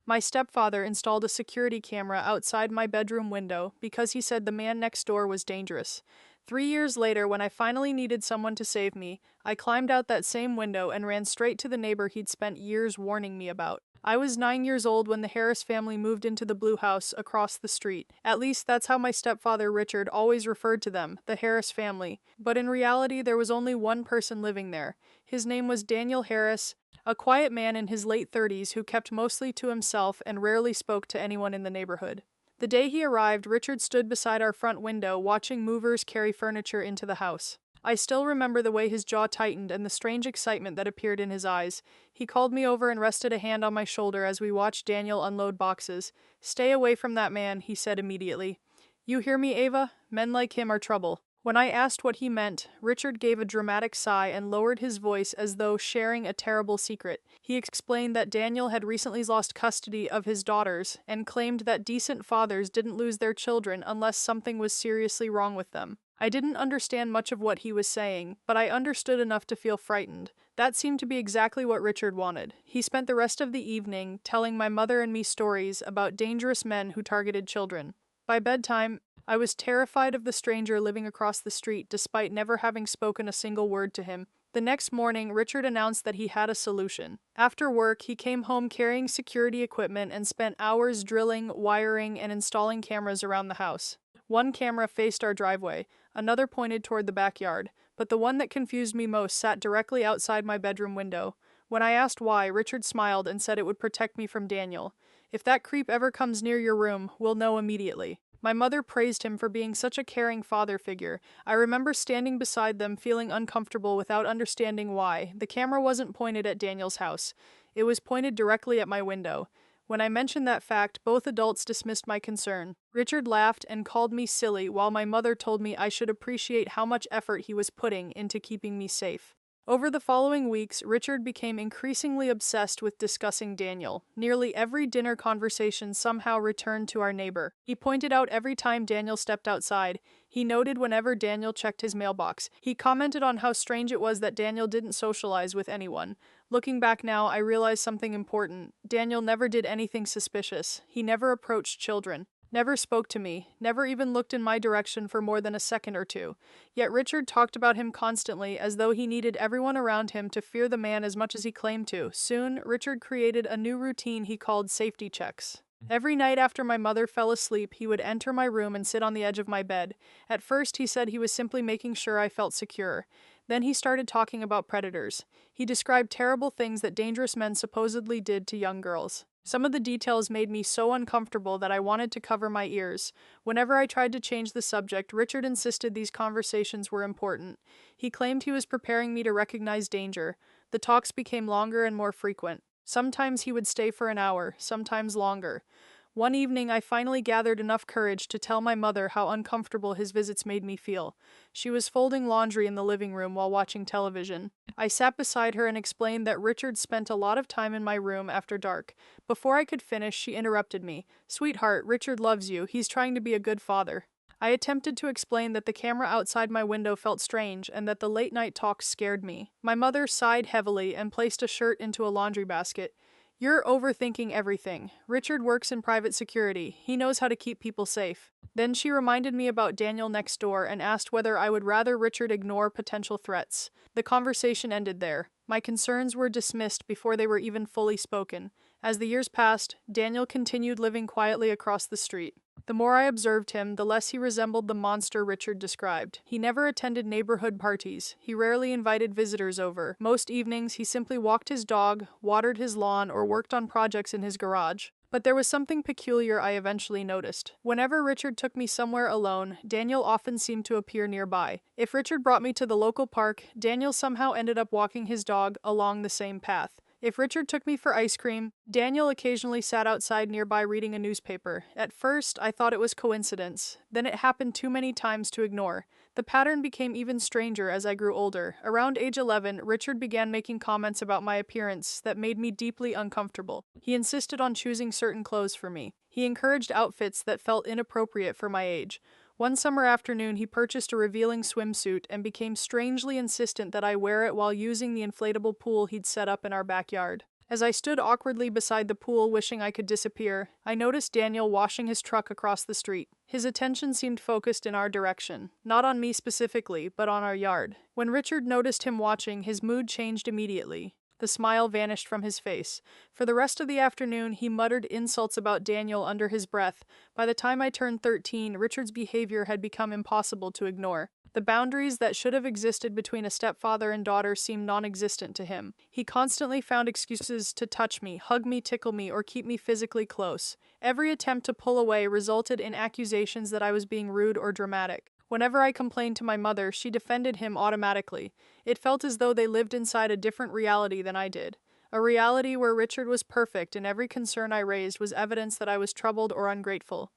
My stepfather installed a security camera outside my bedroom window because he said the man next door was dangerous. 3 years later, when I finally needed someone to save me, I climbed out that same window and ran straight to the neighbor he'd spent years warning me about. I was 9 years old when the Harris family moved into the blue house across the street. At least that's how my stepfather Richard always referred to them, the Harris family. But in reality, there was only one person living there. His name was Daniel Harris, a quiet man in his late 30s who kept mostly to himself and rarely spoke to anyone in the neighborhood. The day he arrived, Richard stood beside our front window watching movers carry furniture into the house. I still remember the way his jaw tightened and the strange excitement that appeared in his eyes. He called me over and rested a hand on my shoulder as we watched Daniel unload boxes. "Stay away from that man," he said immediately. "You hear me, Ava? Men like him are trouble." When I asked what he meant, Richard gave a dramatic sigh and lowered his voice as though sharing a terrible secret. He explained that Daniel had recently lost custody of his daughters and claimed that decent fathers didn't lose their children unless something was seriously wrong with them. I didn't understand much of what he was saying, but I understood enough to feel frightened. That seemed to be exactly what Richard wanted. He spent the rest of the evening telling my mother and me stories about dangerous men who targeted children. By bedtime, I was terrified of the stranger living across the street despite never having spoken a single word to him. The next morning, Richard announced that he had a solution. After work, he came home carrying security equipment and spent hours drilling, wiring, and installing cameras around the house. One camera faced our driveway, another pointed toward the backyard, but the one that confused me most sat directly outside my bedroom window. When I asked why, Richard smiled and said it would protect me from Daniel. "If that creep ever comes near your room, we'll know immediately." My mother praised him for being such a caring father figure. I remember standing beside them feeling uncomfortable without understanding why. The camera wasn't pointed at Daniel's house. It was pointed directly at my window. When I mentioned that fact, both adults dismissed my concern. Richard laughed and called me silly, while my mother told me I should appreciate how much effort he was putting into keeping me safe. Over the following weeks, Richard became increasingly obsessed with discussing Daniel. Nearly every dinner conversation somehow returned to our neighbor. He pointed out every time Daniel stepped outside. He noted whenever Daniel checked his mailbox. He commented on how strange it was that Daniel didn't socialize with anyone. Looking back now, I realized something important. Daniel never did anything suspicious. He never approached children. Never spoke to me, never even looked in my direction for more than a second or two. Yet Richard talked about him constantly as though he needed everyone around him to fear the man as much as he claimed to. Soon, Richard created a new routine he called safety checks. Every night after my mother fell asleep, he would enter my room and sit on the edge of my bed. At first, he said he was simply making sure I felt secure. Then he started talking about predators. He described terrible things that dangerous men supposedly did to young girls. Some of the details made me so uncomfortable that I wanted to cover my ears. Whenever I tried to change the subject, Richard insisted these conversations were important. He claimed he was preparing me to recognize danger. The talks became longer and more frequent. Sometimes he would stay for an hour, sometimes longer. One evening, I finally gathered enough courage to tell my mother how uncomfortable his visits made me feel. She was folding laundry in the living room while watching television. I sat beside her and explained that Richard spent a lot of time in my room after dark. Before I could finish, she interrupted me. "Sweetheart, Richard loves you. He's trying to be a good father." I attempted to explain that the camera outside my window felt strange and that the late-night talks scared me. My mother sighed heavily and placed a shirt into a laundry basket. "You're overthinking everything. Richard works in private security. He knows how to keep people safe." Then she reminded me about Daniel next door and asked whether I would rather Richard ignore potential threats. The conversation ended there. My concerns were dismissed before they were even fully spoken. As the years passed, Daniel continued living quietly across the street. The more I observed him, the less he resembled the monster Richard described. He never attended neighborhood parties. He rarely invited visitors over. Most evenings, he simply walked his dog, watered his lawn, or worked on projects in his garage. But there was something peculiar I eventually noticed. Whenever Richard took me somewhere alone, Daniel often seemed to appear nearby. If Richard brought me to the local park, Daniel somehow ended up walking his dog along the same path. If Richard took me for ice cream, Daniel occasionally sat outside nearby reading a newspaper. At first, I thought it was coincidence. Then it happened too many times to ignore. The pattern became even stranger as I grew older. Around age 11, Richard began making comments about my appearance that made me deeply uncomfortable. He insisted on choosing certain clothes for me. He encouraged outfits that felt inappropriate for my age. One summer afternoon, he purchased a revealing swimsuit and became strangely insistent that I wear it while using the inflatable pool he'd set up in our backyard. As I stood awkwardly beside the pool wishing I could disappear, I noticed Daniel washing his truck across the street. His attention seemed focused in our direction, not on me specifically, but on our yard. When Richard noticed him watching, his mood changed immediately. The smile vanished from his face. For the rest of the afternoon, he muttered insults about Daniel under his breath. By the time I turned 13, Richard's behavior had become impossible to ignore. The boundaries that should have existed between a stepfather and daughter seemed non-existent to him. He constantly found excuses to touch me, hug me, tickle me, or keep me physically close. Every attempt to pull away resulted in accusations that I was being rude or dramatic. Whenever I complained to my mother, she defended him automatically. It felt as though they lived inside a different reality than I did. A reality where Richard was perfect and every concern I raised was evidence that I was troubled or ungrateful.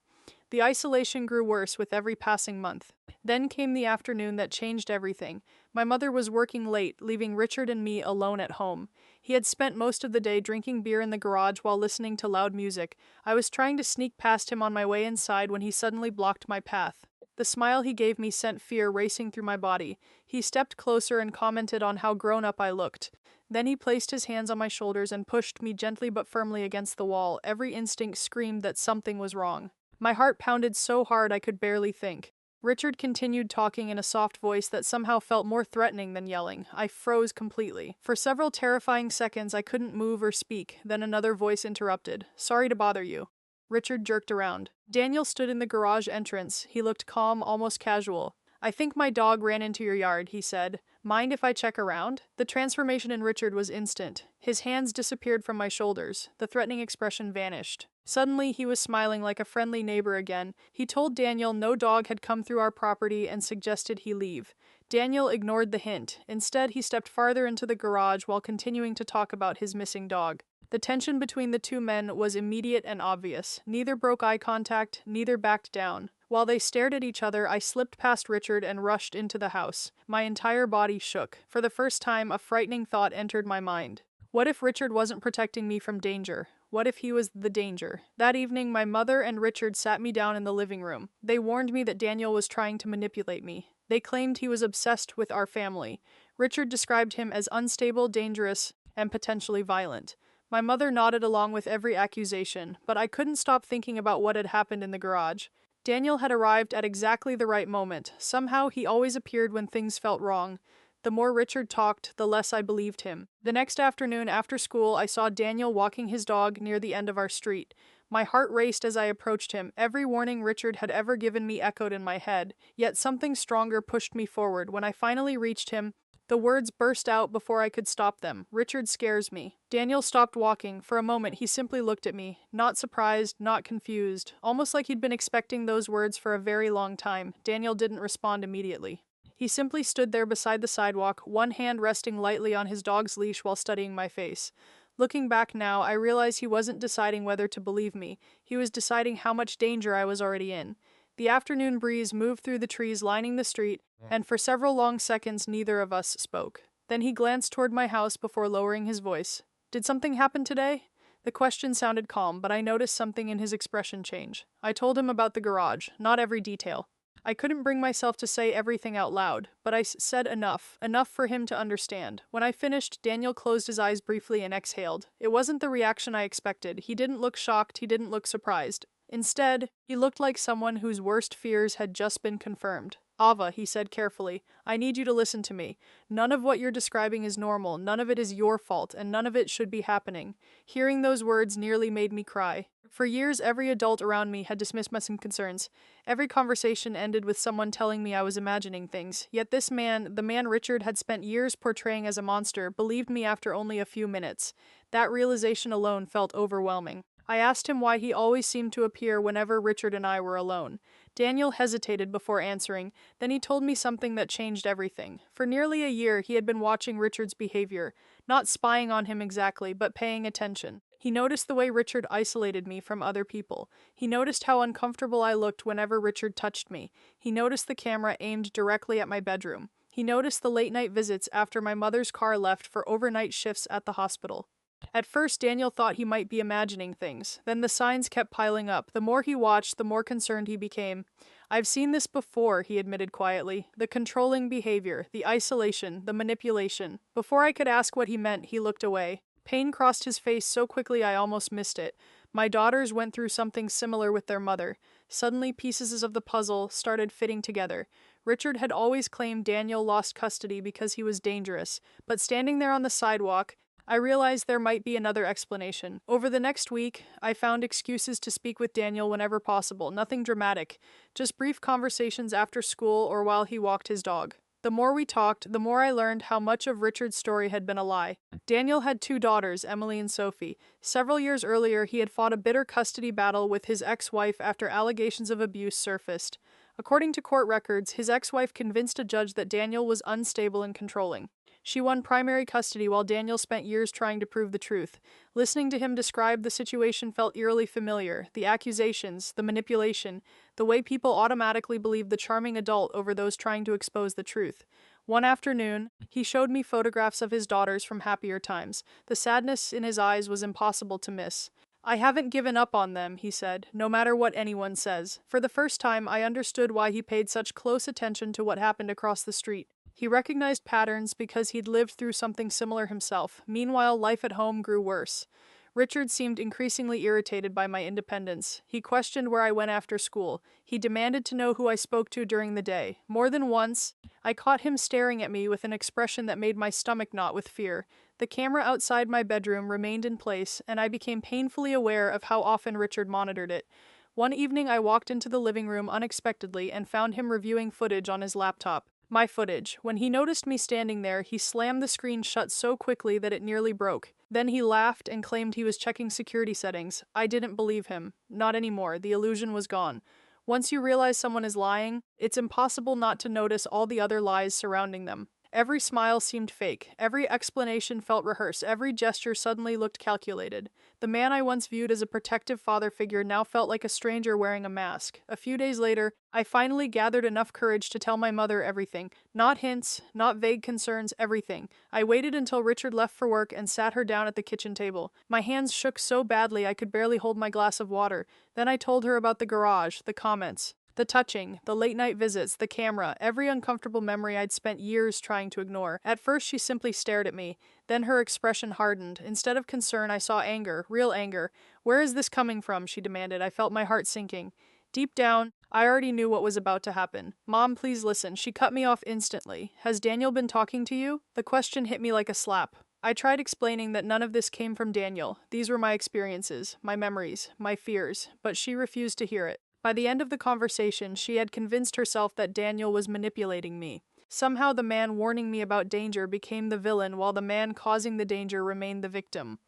The isolation grew worse with every passing month. Then came the afternoon that changed everything. My mother was working late, leaving Richard and me alone at home. He had spent most of the day drinking beer in the garage while listening to loud music. I was trying to sneak past him on my way inside when he suddenly blocked my path. The smile he gave me sent fear racing through my body. He stepped closer and commented on how grown-up I looked. Then he placed his hands on my shoulders and pushed me gently but firmly against the wall. Every instinct screamed that something was wrong. My heart pounded so hard I could barely think. Richard continued talking in a soft voice that somehow felt more threatening than yelling. I froze completely. For several terrifying seconds I couldn't move or speak. Then another voice interrupted. "Sorry to bother you." Richard jerked around. Daniel stood in the garage entrance. He looked calm, almost casual. "I think my dog ran into your yard," he said. "Mind if I check around?" The transformation in Richard was instant. His hands disappeared from my shoulders. The threatening expression vanished. Suddenly, he was smiling like a friendly neighbor again. He told Daniel no dog had come through our property and suggested he leave. Daniel ignored the hint. Instead, he stepped farther into the garage while continuing to talk about his missing dog. The tension between the two men was immediate and obvious. Neither broke eye contact, neither backed down. While they stared at each other, I slipped past Richard and rushed into the house. My entire body shook. For the first time, a frightening thought entered my mind. What if Richard wasn't protecting me from danger? What if he was the danger? That evening, my mother and Richard sat me down in the living room. They warned me that Daniel was trying to manipulate me. They claimed he was obsessed with our family. Richard described him as unstable, dangerous, and potentially violent. My mother nodded along with every accusation, but I couldn't stop thinking about what had happened in the garage. Daniel had arrived at exactly the right moment. Somehow he always appeared when things felt wrong. The more Richard talked, the less I believed him. The next afternoon after school, I saw Daniel walking his dog near the end of our street. My heart raced as I approached him. Every warning Richard had ever given me echoed in my head, yet something stronger pushed me forward. When I finally reached him, the words burst out before I could stop them. "Richard scares me." Daniel stopped walking. For a moment, he simply looked at me. Not surprised, not confused. Almost like he'd been expecting those words for a very long time. Daniel didn't respond immediately. He simply stood there beside the sidewalk, one hand resting lightly on his dog's leash while studying my face. Looking back now, I realize he wasn't deciding whether to believe me. He was deciding how much danger I was already in. The afternoon breeze moved through the trees lining the street, and for several long seconds neither of us spoke. Then he glanced toward my house before lowering his voice. "Did something happen today?" The question sounded calm, but I noticed something in his expression change. I told him about the garage, not every detail. I couldn't bring myself to say everything out loud, but I said enough for him to understand. When I finished, Daniel closed his eyes briefly and exhaled. It wasn't the reaction I expected. He didn't look shocked, he didn't look surprised. Instead, he looked like someone whose worst fears had just been confirmed. "Ava," he said carefully, "I need you to listen to me. None of what you're describing is normal, none of it is your fault, and none of it should be happening." Hearing those words nearly made me cry. For years, every adult around me had dismissed my concerns. Every conversation ended with someone telling me I was imagining things. Yet this man, the man Richard had spent years portraying as a monster, believed me after only a few minutes. That realization alone felt overwhelming. I asked him why he always seemed to appear whenever Richard and I were alone. Daniel hesitated before answering, then he told me something that changed everything. For nearly a year, he had been watching Richard's behavior, not spying on him exactly, but paying attention. He noticed the way Richard isolated me from other people. He noticed how uncomfortable I looked whenever Richard touched me. He noticed the camera aimed directly at my bedroom. He noticed the late-night visits after my mother's car left for overnight shifts at the hospital. At first, Daniel thought he might be imagining things. Then the signs kept piling up. The more he watched, the more concerned he became. "I've seen this before," he admitted quietly. "The controlling behavior, the isolation, the manipulation." Before I could ask what he meant, he looked away. Pain crossed his face so quickly I almost missed it. My daughters went through something similar with their mother. Suddenly, pieces of the puzzle started fitting together. Richard had always claimed Daniel lost custody because he was dangerous, but standing there on the sidewalk, I realized there might be another explanation. Over the next week, I found excuses to speak with Daniel whenever possible, nothing dramatic, just brief conversations after school or while he walked his dog. The more we talked, the more I learned how much of Richard's story had been a lie. Daniel had 2 daughters, Emily and Sophie. Several years earlier, he had fought a bitter custody battle with his ex-wife after allegations of abuse surfaced. According to court records, his ex-wife convinced a judge that Daniel was unstable and controlling. She won primary custody while Daniel spent years trying to prove the truth. Listening to him describe the situation felt eerily familiar. The accusations, the manipulation, the way people automatically believe the charming adult over those trying to expose the truth. One afternoon, he showed me photographs of his daughters from happier times. The sadness in his eyes was impossible to miss. "I haven't given up on them," he said, "no matter what anyone says." For the first time, I understood why he paid such close attention to what happened across the street. He recognized patterns because he'd lived through something similar himself. Meanwhile, life at home grew worse. Richard seemed increasingly irritated by my independence. He questioned where I went after school. He demanded to know who I spoke to during the day. More than once, I caught him staring at me with an expression that made my stomach knot with fear. The camera outside my bedroom remained in place, and I became painfully aware of how often Richard monitored it. One evening, I walked into the living room unexpectedly and found him reviewing footage on his laptop. My footage. When he noticed me standing there, he slammed the screen shut so quickly that it nearly broke. Then he laughed and claimed he was checking security settings. I didn't believe him. Not anymore. The illusion was gone. Once you realize someone is lying, it's impossible not to notice all the other lies surrounding them. Every smile seemed fake. Every explanation felt rehearsed. Every gesture suddenly looked calculated. The man I once viewed as a protective father figure now felt like a stranger wearing a mask. A few days later, I finally gathered enough courage to tell my mother everything. Not hints, not vague concerns, everything. I waited until Richard left for work and sat her down at the kitchen table. My hands shook so badly I could barely hold my glass of water. Then I told her about the garage, the comments, the touching, the late-night visits, the camera, every uncomfortable memory I'd spent years trying to ignore. At first, she simply stared at me. Then her expression hardened. Instead of concern, I saw anger, real anger. "Where is this coming from?" she demanded. I felt my heart sinking. Deep down, I already knew what was about to happen. "Mom, please listen." She cut me off instantly. "Has Daniel been talking to you?" The question hit me like a slap. I tried explaining that none of this came from Daniel. These were my experiences, my memories, my fears, but she refused to hear it. By the end of the conversation, she had convinced herself that Daniel was manipulating me. Somehow the man warning me about danger became the villain while the man causing the danger remained the victim.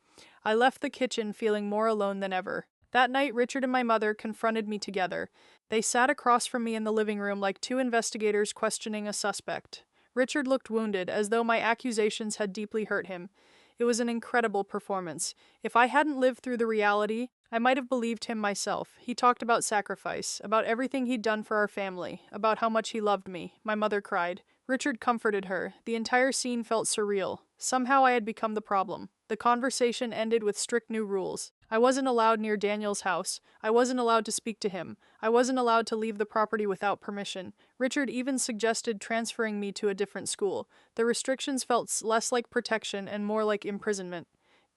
I left the kitchen feeling more alone than ever. That night, Richard and my mother confronted me together. They sat across from me in the living room like 2 investigators questioning a suspect. Richard looked wounded, as though my accusations had deeply hurt him. It was an incredible performance. If I hadn't lived through the reality, I might have believed him myself. He talked about sacrifice, about everything he'd done for our family, about how much he loved me. My mother cried. Richard comforted her. The entire scene felt surreal. Somehow I had become the problem. The conversation ended with strict new rules. I wasn't allowed near Daniel's house. I wasn't allowed to speak to him. I wasn't allowed to leave the property without permission. Richard even suggested transferring me to a different school. The restrictions felt less like protection and more like imprisonment.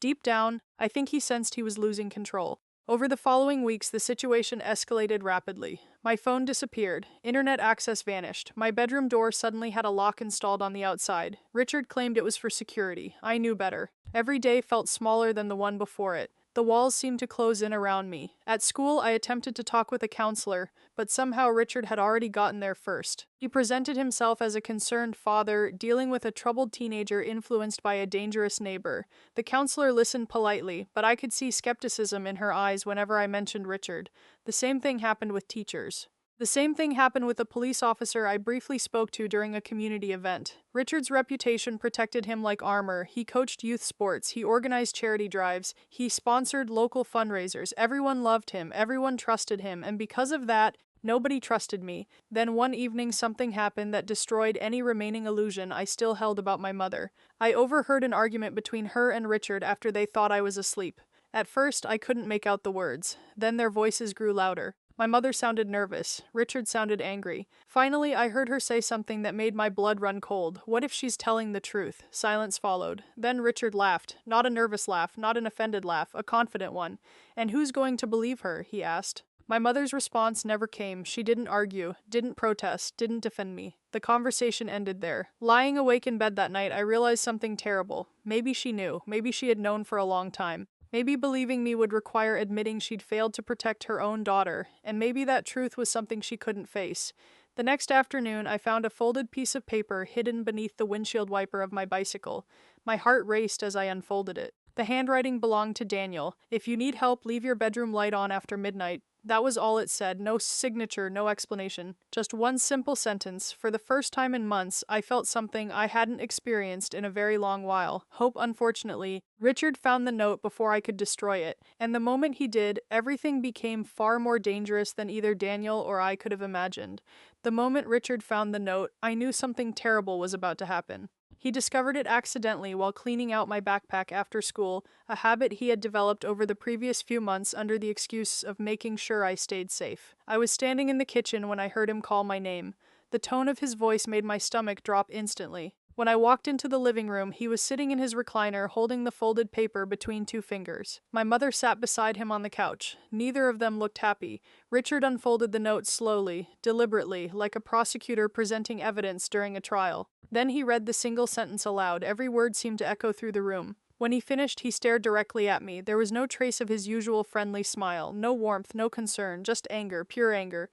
Deep down, I think he sensed he was losing control. Over the following weeks, the situation escalated rapidly. My phone disappeared. Internet access vanished. My bedroom door suddenly had a lock installed on the outside. Richard claimed it was for security. I knew better. Every day felt smaller than the one before it. The walls seemed to close in around me. At school, I attempted to talk with a counselor, but somehow Richard had already gotten there first. He presented himself as a concerned father, dealing with a troubled teenager influenced by a dangerous neighbor. The counselor listened politely, but I could see skepticism in her eyes whenever I mentioned Richard. The same thing happened with teachers. The same thing happened with a police officer I briefly spoke to during a community event. Richard's reputation protected him like armor. He coached youth sports. He organized charity drives. He sponsored local fundraisers. Everyone loved him. Everyone trusted him. And because of that, nobody trusted me. Then one evening something happened that destroyed any remaining illusion I still held about my mother. I overheard an argument between her and Richard after they thought I was asleep. At first, I couldn't make out the words. Then their voices grew louder. My mother sounded nervous. Richard sounded angry. Finally, I heard her say something that made my blood run cold. What if she's telling the truth? Silence followed. Then Richard laughed. Not a nervous laugh, not an offended laugh, a confident one. And who's going to believe her? He asked. My mother's response never came. She didn't argue, didn't protest, didn't defend me. The conversation ended there. Lying awake in bed that night, I realized something terrible. Maybe she knew. Maybe she had known for a long time. Maybe believing me would require admitting she'd failed to protect her own daughter, and maybe that truth was something she couldn't face. The next afternoon, I found a folded piece of paper hidden beneath the windshield wiper of my bicycle. My heart raced as I unfolded it. The handwriting belonged to Daniel. If you need help, leave your bedroom light on after midnight. That was all it said. No signature, no explanation. Just one simple sentence. For the first time in months, I felt something I hadn't experienced in a very long while. Hope, unfortunately. Richard found the note before I could destroy it, and the moment he did, everything became far more dangerous than either Daniel or I could have imagined. The moment Richard found the note, I knew something terrible was about to happen. He discovered it accidentally while cleaning out my backpack after school, a habit he had developed over the previous few months under the excuse of making sure I stayed safe. I was standing in the kitchen when I heard him call my name. The tone of his voice made my stomach drop instantly. When I walked into the living room, he was sitting in his recliner holding the folded paper between two fingers. My mother sat beside him on the couch. Neither of them looked happy. Richard unfolded the note slowly, deliberately, like a prosecutor presenting evidence during a trial. Then he read the single sentence aloud. Every word seemed to echo through the room. When he finished, he stared directly at me. There was no trace of his usual friendly smile, no warmth, no concern, just anger, pure anger.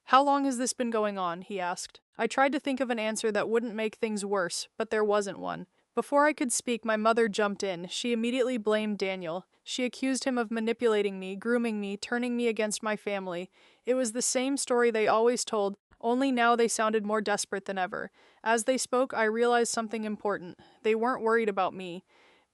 "How long has this been going on?" he asked. I tried to think of an answer that wouldn't make things worse, but there wasn't one. Before I could speak, my mother jumped in. She immediately blamed Daniel. She accused him of manipulating me, grooming me, turning me against my family. It was the same story they always told, only now they sounded more desperate than ever. As they spoke, I realized something important. They weren't worried about me.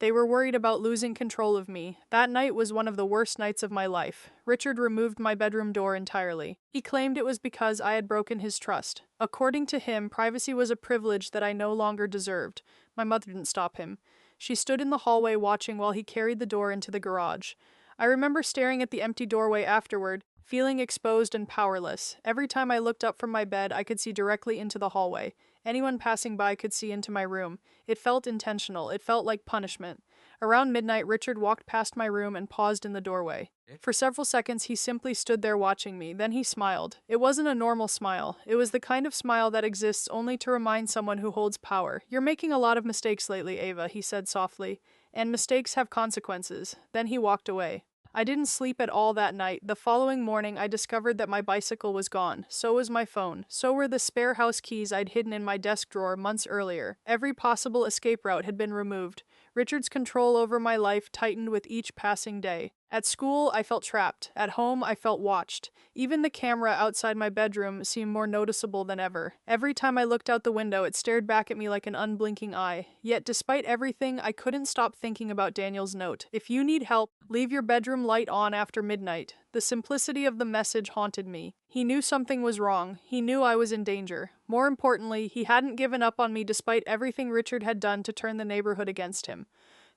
They were worried about losing control of me. That night was one of the worst nights of my life. Richard removed my bedroom door entirely. He claimed it was because I had broken his trust. According to him, privacy was a privilege that I no longer deserved. My mother didn't stop him. She stood in the hallway watching while he carried the door into the garage. I remember staring at the empty doorway afterward, feeling exposed and powerless. Every time I looked up from my bed, I could see directly into the hallway. Anyone passing by could see into my room. It felt intentional. It felt like punishment. Around midnight, Richard walked past my room and paused in the doorway. For several seconds, he simply stood there watching me. Then he smiled. It wasn't a normal smile. It was the kind of smile that exists only to remind someone who holds power. "You're making a lot of mistakes lately, Ava," he said softly. "And mistakes have consequences." Then he walked away. I didn't sleep at all that night. The following morning, I discovered that my bicycle was gone. So was my phone. So were the spare house keys I'd hidden in my desk drawer months earlier. Every possible escape route had been removed. Richard's control over my life tightened with each passing day. At school, I felt trapped. At home, I felt watched. Even the camera outside my bedroom seemed more noticeable than ever. Every time I looked out the window, it stared back at me like an unblinking eye. Yet, despite everything, I couldn't stop thinking about Daniel's note. "If you need help, leave your bedroom light on after midnight." The simplicity of the message haunted me. He knew something was wrong. He knew I was in danger. More importantly, he hadn't given up on me despite everything Richard had done to turn the neighborhood against him.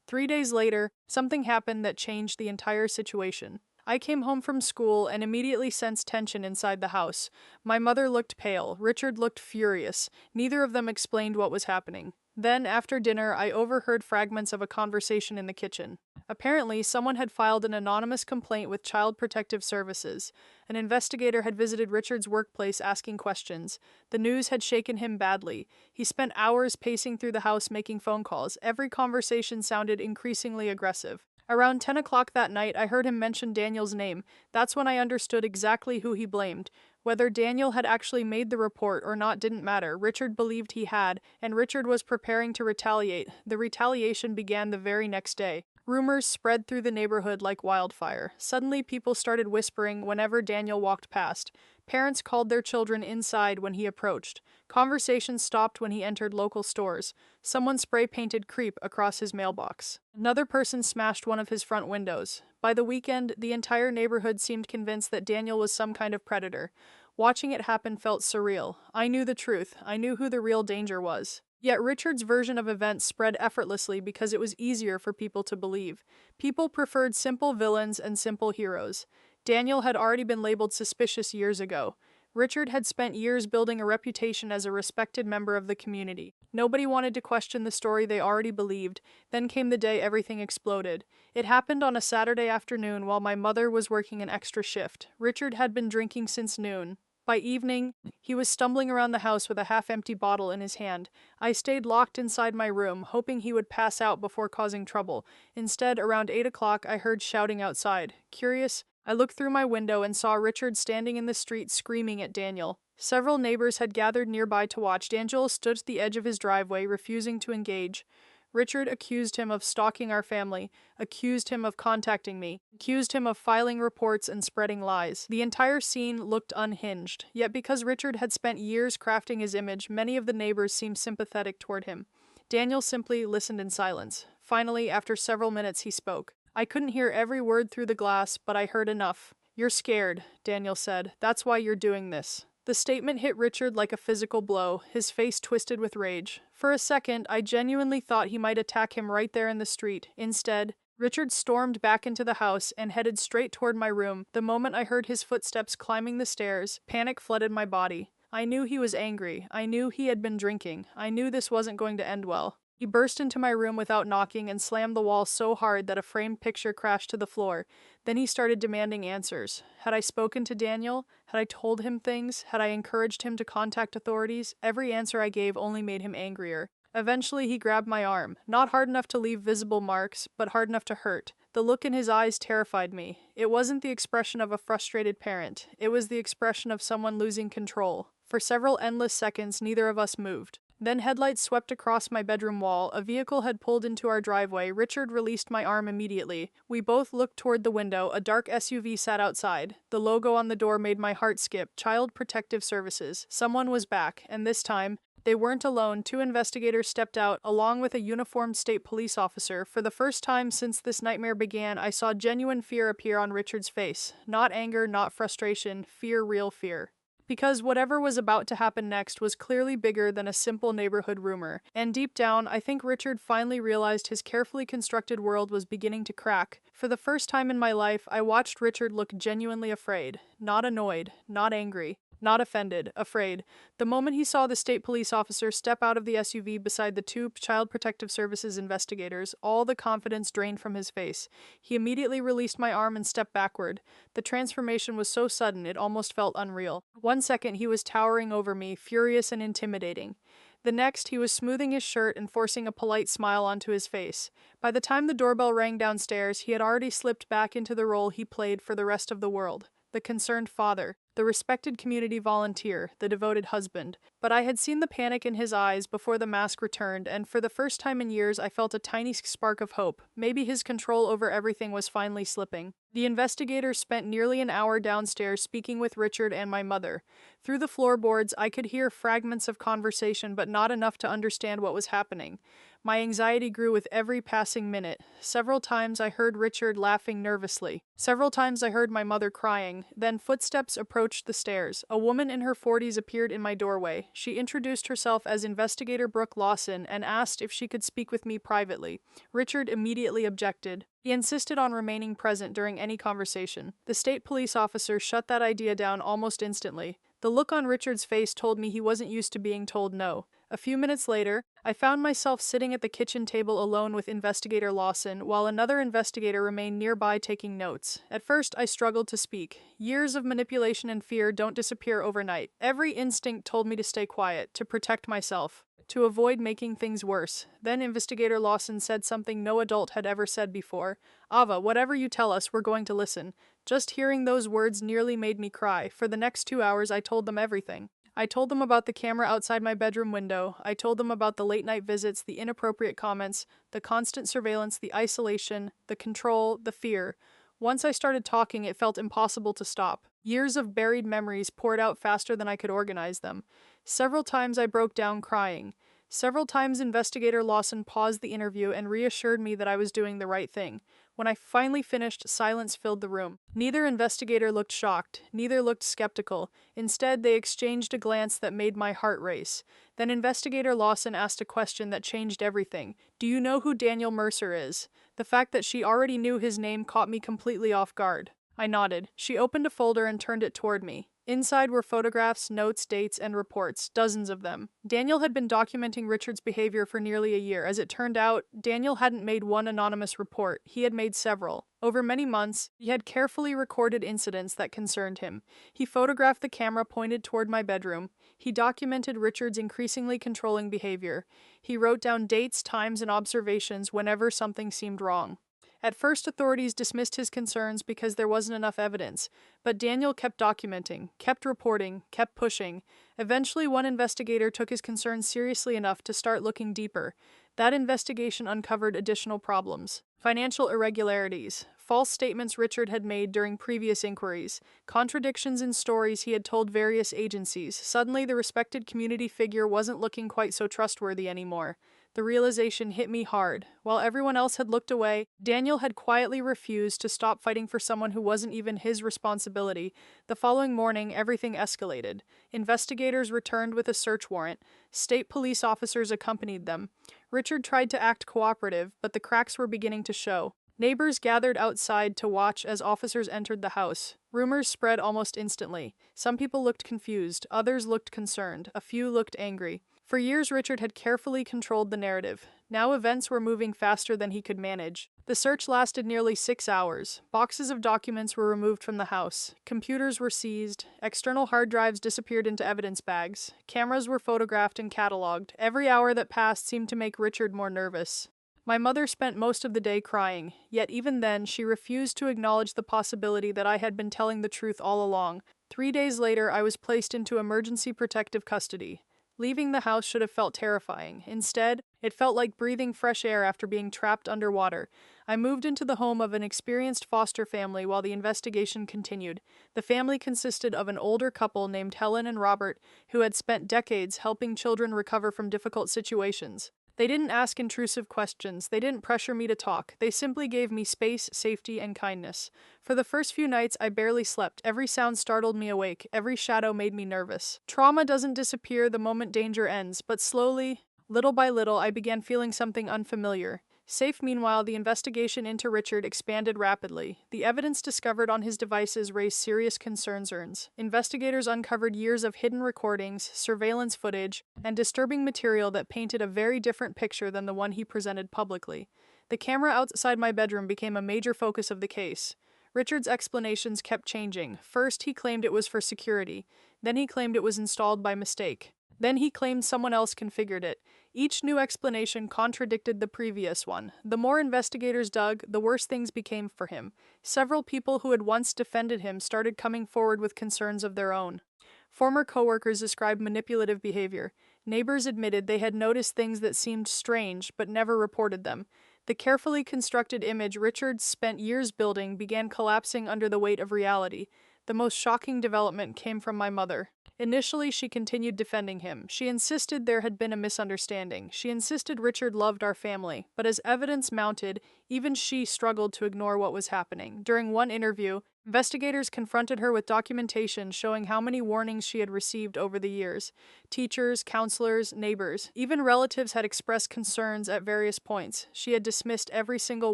3 days later, something happened that changed the entire situation. I came home from school and immediately sensed tension inside the house. My mother looked pale. Richard looked furious. Neither of them explained what was happening. Then, after dinner, I overheard fragments of a conversation in the kitchen. Apparently, someone had filed an anonymous complaint with Child Protective Services. An investigator had visited Richard's workplace asking questions. The news had shaken him badly. He spent hours pacing through the house making phone calls. Every conversation sounded increasingly aggressive. Around 10 o'clock that night, I heard him mention Daniel's name. That's when I understood exactly who he blamed. Whether Daniel had actually made the report or not didn't matter. Richard believed he had, and Richard was preparing to retaliate. The retaliation began the very next day. Rumors spread through the neighborhood like wildfire. Suddenly, people started whispering whenever Daniel walked past. Parents called their children inside when he approached. Conversations stopped when he entered local stores. Someone spray-painted "creep" across his mailbox. Another person smashed one of his front windows. By the weekend, the entire neighborhood seemed convinced that Daniel was some kind of predator. Watching it happen felt surreal. I knew the truth. I knew who the real danger was. Yet Richard's version of events spread effortlessly because it was easier for people to believe. People preferred simple villains and simple heroes. Daniel had already been labeled suspicious years ago. Richard had spent years building a reputation as a respected member of the community. Nobody wanted to question the story they already believed. Then came the day everything exploded. It happened on a Saturday afternoon while my mother was working an extra shift. Richard had been drinking since noon. By evening, he was stumbling around the house with a half-empty bottle in his hand. I stayed locked inside my room, hoping he would pass out before causing trouble. Instead, around 8 o'clock, I heard shouting outside. Curious, I looked through my window and saw Richard standing in the street screaming at Daniel. Several neighbors had gathered nearby to watch. Daniel stood at the edge of his driveway, refusing to engage. Richard accused him of stalking our family, accused him of contacting me, accused him of filing reports and spreading lies. The entire scene looked unhinged, yet because Richard had spent years crafting his image, many of the neighbors seemed sympathetic toward him. Daniel simply listened in silence. Finally, after several minutes, he spoke. I couldn't hear every word through the glass, but I heard enough. "You're scared," Daniel said. "That's why you're doing this." The statement hit Richard like a physical blow, his face twisted with rage. For a second, I genuinely thought he might attack him right there in the street. Instead, Richard stormed back into the house and headed straight toward my room. The moment I heard his footsteps climbing the stairs, panic flooded my body. I knew he was angry. I knew he had been drinking. I knew this wasn't going to end well. He burst into my room without knocking and slammed the wall so hard that a framed picture crashed to the floor. Then he started demanding answers. Had I spoken to Daniel? Had I told him things? Had I encouraged him to contact authorities? Every answer I gave only made him angrier. Eventually, he grabbed my arm. Not hard enough to leave visible marks, but hard enough to hurt. The look in his eyes terrified me. It wasn't the expression of a frustrated parent. It was the expression of someone losing control. For several endless seconds, neither of us moved. Then headlights swept across my bedroom wall. A vehicle had pulled into our driveway. Richard released my arm immediately. We both looked toward the window. A dark SUV sat outside. The logo on the door made my heart skip. Child Protective Services. Someone was back, and this time, they weren't alone. 2 investigators stepped out, along with a uniformed state police officer. For the first time since this nightmare began, I saw genuine fear appear on Richard's face. Not anger, not frustration, fear, real fear. Because whatever was about to happen next was clearly bigger than a simple neighborhood rumor. And deep down, I think Richard finally realized his carefully constructed world was beginning to crack. For the first time in my life, I watched Richard look genuinely afraid. Not annoyed, not angry. Not offended, afraid. The moment he saw the state police officer step out of the SUV beside the 2 Child Protective Services investigators, all the confidence drained from his face. He immediately released my arm and stepped backward. The transformation was so sudden it almost felt unreal. 1 second he was towering over me, furious and intimidating. The next, he was smoothing his shirt and forcing a polite smile onto his face. By the time the doorbell rang downstairs, he had already slipped back into the role he played for the rest of the world. The concerned father, the respected community volunteer, the devoted husband. But I had seen the panic in his eyes before the mask returned, and for the first time in years I felt a tiny spark of hope. Maybe his control over everything was finally slipping. The investigators spent nearly an hour downstairs speaking with Richard and my mother. Through the floorboards, I could hear fragments of conversation, but not enough to understand what was happening. My anxiety grew with every passing minute. Several times I heard Richard laughing nervously. Several times I heard my mother crying. Then footsteps approached the stairs. A woman in her 40s appeared in my doorway. She introduced herself as Investigator Brooke Lawson and asked if she could speak with me privately. Richard immediately objected. He insisted on remaining present during any conversation. The state police officer shut that idea down almost instantly. The look on Richard's face told me he wasn't used to being told no. A few minutes later, I found myself sitting at the kitchen table alone with Investigator Lawson, while another investigator remained nearby taking notes. At first, I struggled to speak. Years of manipulation and fear don't disappear overnight. Every instinct told me to stay quiet, to protect myself, to avoid making things worse. Then Investigator Lawson said something no adult had ever said before. "Ava, whatever you tell us, we're going to listen." Just hearing those words nearly made me cry. For the next 2 hours, I told them everything. I told them about the camera outside my bedroom window. I told them about the late-night visits, the inappropriate comments, the constant surveillance, the isolation, the control, the fear. Once I started talking, it felt impossible to stop. Years of buried memories poured out faster than I could organize them. Several times I broke down crying. Several times Investigator Lawson paused the interview and reassured me that I was doing the right thing. When I finally finished, silence filled the room. Neither investigator looked shocked. Neither looked skeptical. Instead, they exchanged a glance that made my heart race. Then Investigator Lawson asked a question that changed everything. "Do you know who Daniel Mercer is?" The fact that she already knew his name caught me completely off guard. I nodded. She opened a folder and turned it toward me. Inside were photographs, notes, dates, and reports, dozens of them. Daniel had been documenting Richard's behavior for nearly a year. As it turned out, Daniel hadn't made one anonymous report. He had made several. Over many months, he had carefully recorded incidents that concerned him. He photographed the camera pointed toward my bedroom. He documented Richard's increasingly controlling behavior. He wrote down dates, times, and observations whenever something seemed wrong. At first, authorities dismissed his concerns because there wasn't enough evidence, but Daniel kept documenting, kept reporting, kept pushing. Eventually, one investigator took his concerns seriously enough to start looking deeper. That investigation uncovered additional problems: financial irregularities, false statements Richard had made during previous inquiries, contradictions in stories he had told various agencies. Suddenly, the respected community figure wasn't looking quite so trustworthy anymore. The realization hit me hard. While everyone else had looked away, Daniel had quietly refused to stop fighting for someone who wasn't even his responsibility. The following morning, everything escalated. Investigators returned with a search warrant. State police officers accompanied them. Richard tried to act cooperative, but the cracks were beginning to show. Neighbors gathered outside to watch as officers entered the house. Rumors spread almost instantly. Some people looked confused, others looked concerned, a few looked angry. For years, Richard had carefully controlled the narrative. Now events were moving faster than he could manage. The search lasted nearly 6 hours. Boxes of documents were removed from the house. Computers were seized. External hard drives disappeared into evidence bags. Cameras were photographed and cataloged. Every hour that passed seemed to make Richard more nervous. My mother spent most of the day crying, yet even then she refused to acknowledge the possibility that I had been telling the truth all along. 3 days later, I was placed into emergency protective custody. Leaving the house should have felt terrifying. Instead, it felt like breathing fresh air after being trapped underwater. I moved into the home of an experienced foster family while the investigation continued. The family consisted of an older couple named Helen and Robert, who had spent decades helping children recover from difficult situations. They didn't ask intrusive questions. They didn't pressure me to talk. They simply gave me space, safety, and kindness. For the first few nights, I barely slept. Every sound startled me awake. Every shadow made me nervous. Trauma doesn't disappear the moment danger ends, but slowly, little by little, I began feeling something unfamiliar. Safe, meanwhile, the investigation into Richard expanded rapidly. The evidence discovered on his devices raised serious concerns. Investigators uncovered years of hidden recordings, surveillance footage, and disturbing material that painted a very different picture than the one he presented publicly. The camera outside my bedroom became a major focus of the case. Richard's explanations kept changing. First, he claimed it was for security. Then he claimed it was installed by mistake. Then he claimed someone else configured it. Each new explanation contradicted the previous one. The more investigators dug, the worse things became for him. Several people who had once defended him started coming forward with concerns of their own. Former coworkers described manipulative behavior. Neighbors admitted they had noticed things that seemed strange but never reported them. The carefully constructed image Richard spent years building began collapsing under the weight of reality. The most shocking development came from my mother. Initially, she continued defending him. She insisted there had been a misunderstanding. She insisted Richard loved our family. But as evidence mounted, even she struggled to ignore what was happening. During one interview, investigators confronted her with documentation showing how many warnings she had received over the years. Teachers, counselors, neighbors, even relatives had expressed concerns at various points. She had dismissed every single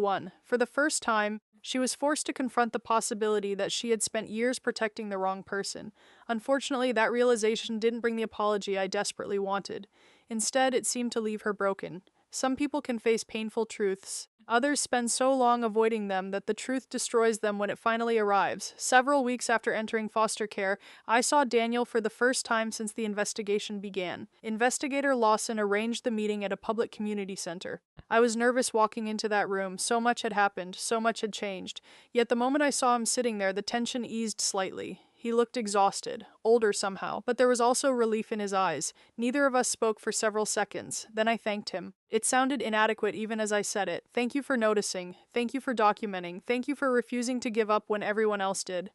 one. For the first time, she was forced to confront the possibility that she had spent years protecting the wrong person. Unfortunately, that realization didn't bring the apology I desperately wanted. Instead, it seemed to leave her broken. Some people can face painful truths. Others spend so long avoiding them that the truth destroys them when it finally arrives. Several weeks after entering foster care, I saw Daniel for the first time since the investigation began. Investigator Lawson arranged the meeting at a public community center. I was nervous walking into that room. So much had happened, so much had changed. Yet the moment I saw him sitting there, the tension eased slightly. He looked exhausted, older somehow, but there was also relief in his eyes. Neither of us spoke for several seconds. Then I thanked him. It sounded inadequate even as I said it. Thank you for noticing. Thank you for documenting. Thank you for refusing to give up when everyone else did.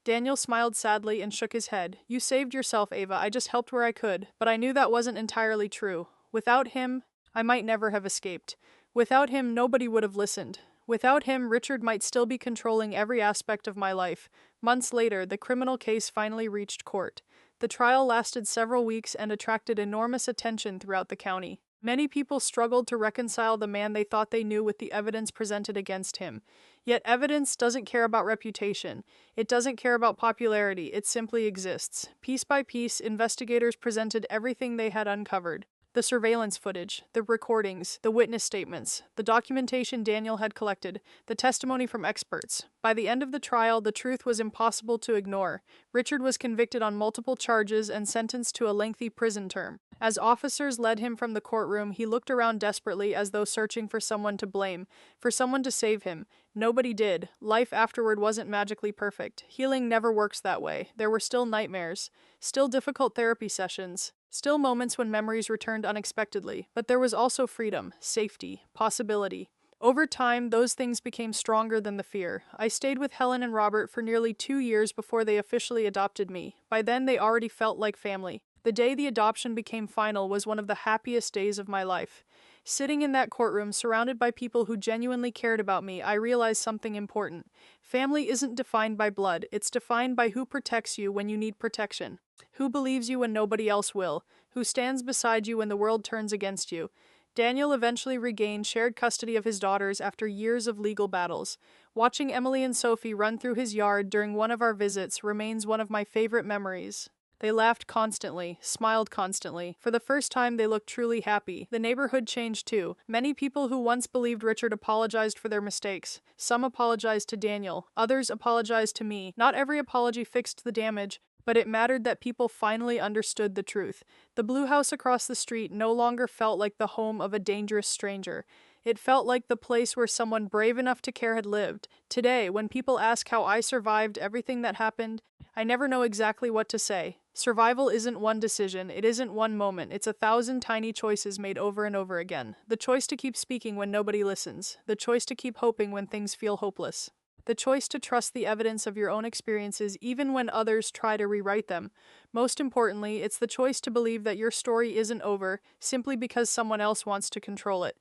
Daniel smiled sadly and shook his head. You saved yourself, Ava. I just helped where I could. But I knew that wasn't entirely true. Without him, I might never have escaped. Without him, nobody would have listened. Without him, Richard might still be controlling every aspect of my life. Months later, the criminal case finally reached court. The trial lasted several weeks and attracted enormous attention throughout the county. Many people struggled to reconcile the man they thought they knew with the evidence presented against him. Yet evidence doesn't care about reputation. It doesn't care about popularity. It simply exists. Piece by piece, investigators presented everything they had uncovered. The surveillance footage, the recordings, the witness statements, the documentation Daniel had collected, the testimony from experts. By the end of the trial, the truth was impossible to ignore. Richard was convicted on multiple charges and sentenced to a lengthy prison term. As officers led him from the courtroom, he looked around desperately as though searching for someone to blame, for someone to save him. Nobody did. Life afterward wasn't magically perfect. Healing never works that way. There were still nightmares, still difficult therapy sessions, still moments when memories returned unexpectedly. But there was also freedom, safety, possibility. Over time, those things became stronger than the fear. I stayed with Helen and Robert for nearly 2 years before they officially adopted me. By then, they already felt like family. The day the adoption became final was one of the happiest days of my life. Sitting in that courtroom, surrounded by people who genuinely cared about me, I realized something important. Family isn't defined by blood, it's defined by who protects you when you need protection, who believes you when nobody else will, who stands beside you when the world turns against you. Daniel eventually regained shared custody of his daughters after years of legal battles. Watching Emily and Sophie run through his yard during one of our visits remains one of my favorite memories. They laughed constantly, smiled constantly. For the first time, they looked truly happy. The neighborhood changed too. Many people who once believed Richard apologized for their mistakes. Some apologized to Daniel. Others apologized to me. Not every apology fixed the damage, but it mattered that people finally understood the truth. The blue house across the street no longer felt like the home of a dangerous stranger. It felt like the place where someone brave enough to care had lived. Today, when people ask how I survived everything that happened, I never know exactly what to say. Survival isn't one decision, it isn't one moment, it's 1,000 tiny choices made over and over again. The choice to keep speaking when nobody listens. The choice to keep hoping when things feel hopeless. The choice to trust the evidence of your own experiences even when others try to rewrite them. Most importantly, it's the choice to believe that your story isn't over simply because someone else wants to control it.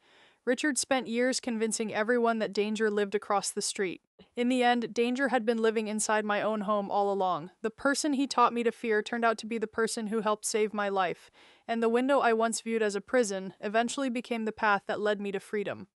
Richard spent years convincing everyone that danger lived across the street. In the end, danger had been living inside my own home all along. The person he taught me to fear turned out to be the person who helped save my life, and the window I once viewed as a prison eventually became the path that led me to freedom.